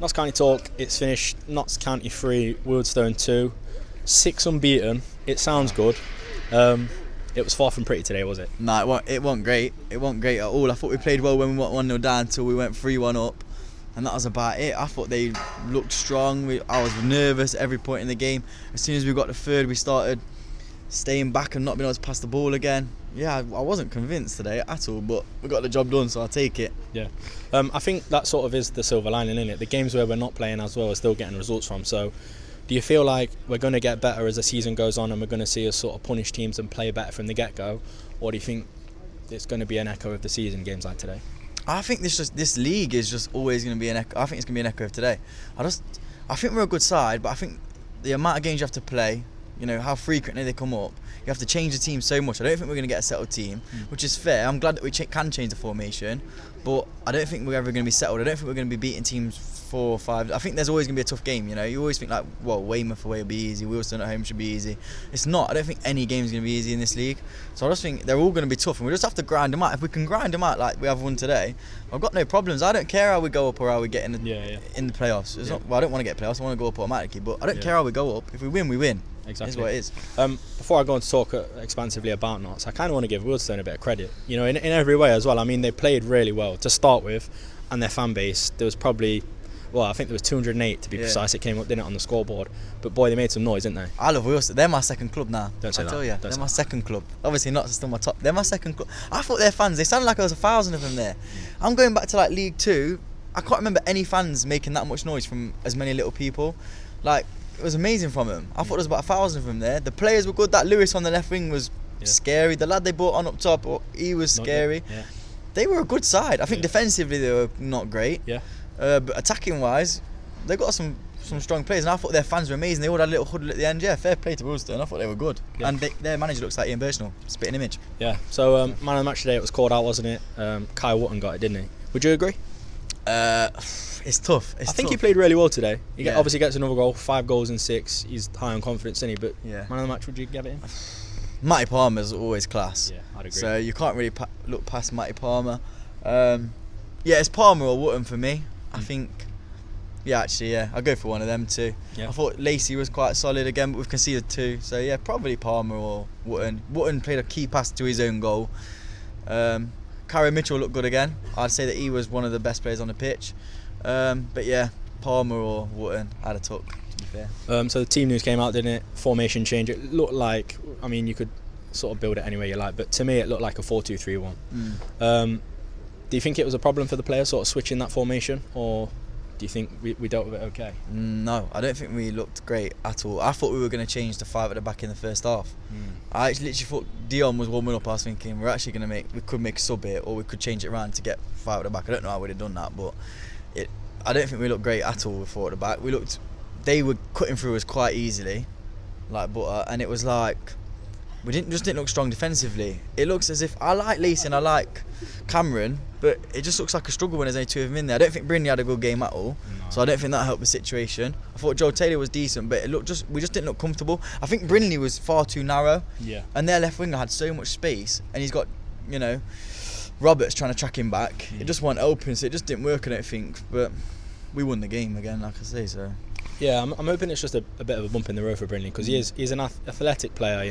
Notts County talk. It's finished. Notts County 3, Wealdstone 2. 6 unbeaten. It sounds good. It was far from pretty today, was it? No, it wasn't great. It wasn't great at all. I thought we played well when we went 1-0 down until we went 3-1 up. And that was about it. I thought they looked strong. I was nervous at every point in the game. As soon as we got the third, we started staying back and not being able to pass the ball again. Yeah, I wasn't convinced today at all, but we got the job done, so I'll take it. Yeah. I think that sort of is the silver lining, isn't it? The games where we're not playing as well are still getting results from. So do you feel like we're going to get better as the season goes on and we're going to see us sort of punish teams and play better from the get-go? Or do you think it's going to be an echo of the season, games like today? I think this league is just always going to be an echo. I think it's going to be an echo of today. I think we're a good side, but I think the amount of games you have to play, how frequently they come up, you have to change the team so much. I don't think we're going to get a settled team, which is fair. I'm glad that we can change the formation, but I don't think we're ever going to be settled. I don't think we're going to be beating teams 4 or 5. I think there's always going to be a tough game. You always think Weymouth away will be easy, Wealdstone at home should be easy. It's not. I don't think any game's going to be easy in this league. So I just think they're all going to be tough, and we just have to grind them out. If we can grind them out like we have one today, I've got no problems. I don't care how we go up or how we get in the playoffs. It's not, I don't want to get playoffs. I want to go up automatically, but I don't care how we go up. If we win, we win. Exactly. Is what it is. Before I go on to talk expansively about Notts, I kind of want to give Wealdstone a bit of credit. In every way as well. I mean, they played really well to start with, and their fan base, there was probably, I think there was 208 to be precise. It came up, didn't it, on the scoreboard. But boy, they made some noise, didn't they? I love Wealdstone. They're my second club now. Don't say that. I tell you, Don't they're my second club. Obviously, Notts is still my top. They're my second club. I thought their fans, they sounded like there was 1,000 of them there. I'm going back to League 2. I can't remember any fans making that much noise from as many little people. It was amazing from them. I thought there was about 1,000 of them there. The players were good. That Lewis on the left wing was scary. The lad they brought on up top, he was scary. Yeah. They were a good side. I think defensively they were not great. Yeah. But attacking wise, they got some strong players, and I thought their fans were amazing. They all had a little huddle at the end. Yeah, fair play to Wealdstone. I thought they were good. Yeah. And their manager looks like Ian Burchnell, spitting image. Yeah. So man of the match today, it was called out, wasn't it? Kyle Wotton got it, didn't he? Would you agree? It's tough. I think he played really well today. He obviously gets another goal, 5 goals in 6. He's high on confidence, isn't he? But man of the match, would you give it him? Matty Palmer's always class. Yeah, I'd agree. So you can't really look past Matty Palmer. It's Palmer or Wotton for me. I think. I'll go for one of them too. Yeah. I thought Lacey was quite solid again, but we've conceded 2. So probably Palmer or Wotton. Wotton played a key pass to his own goal. Karen Mitchell looked good again. I'd say that he was one of the best players on the pitch. Palmer or Wotton had a tuck, to be fair. So the team news came out, didn't it? Formation change. It looked like, you could sort of build it any way you like, but to me it looked like a 4-2-3-1. Do you think it was a problem for the players sort of switching that formation, or do you think we dealt with it okay? No, I don't think we looked great at all. I thought we were going to change to 5 at the back in the first half. I literally thought Dion was warming up. I was thinking we could make a sub here, or we could change it around to get 5 at the back. I don't know how we'd have done that, but I don't think we looked great at all with 4 at the back. They were cutting through us quite easily, like butter, and it was like we didn't look strong defensively. It looks as if I like Lacey and I like Cameron, but it just looks like a struggle when there's only 2 of them in there. I don't think Brindley had a good game at all, so I don't think that helped the situation. I thought Joe Taylor was decent, but we just didn't look comfortable. I think Brindley was far too narrow, and their left winger had so much space, and he's got, Roberts trying to track him back. It just wasn't open, so it just didn't work, I don't think. But we won the game again, like I say. So. Yeah, I'm hoping it's just a bit of a bump in the road for Brindley, because he's an athletic player,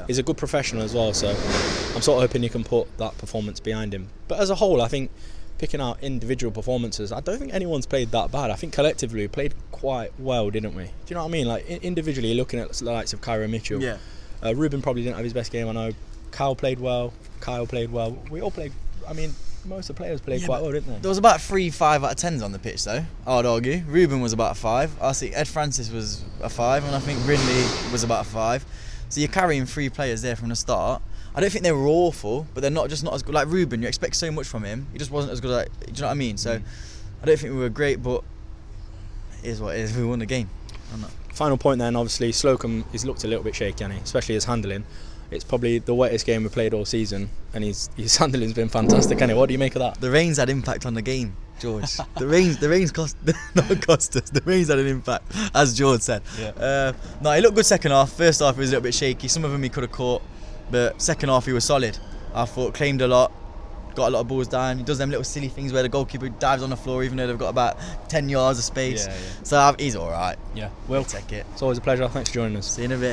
he's a good professional as well, so I'm sort of hoping he can put that performance behind him. But as a whole, I think picking out individual performances, I don't think anyone's played that bad. I think collectively we played quite well, didn't we? Do you know what I mean? Like individually, looking at the likes of Kyra Mitchell, Ruben probably didn't have his best game, I know. Kyle played well, Kyle played well, we all played, most of the players played quite well, didn't they? There was about 3 5 out of 10s on the pitch though, I would argue. Ruben was about a 5. I think Ed Francis was a 5, and I think Brindley was about a 5. So you're carrying 3 players there from the start. I don't think they were awful, but they're not as good. Like Ruben, you expect so much from him. He just wasn't as good. Do you know what I mean? So I don't think we were great, but it is what it is. We won the game. Final point then, obviously Slocum, he's looked a little bit shaky, hasn't he? Especially his handling. It's probably the wettest game we played all season, and his handling's been fantastic. What do you make of that? The rain's had impact on the not cost us. The rain's had an impact, as George said. No, he looked good second half. First half he was a little bit shaky. Some of them he could have caught, but second half he was solid. I thought claimed a lot, got a lot of balls down. He does them little silly things where the goalkeeper dives on the floor even though they've got about 10 yards of space. Yeah. So he's all right. Yeah. We'll Well, take it. it's always a pleasure. Thanks for joining us. See you in a bit.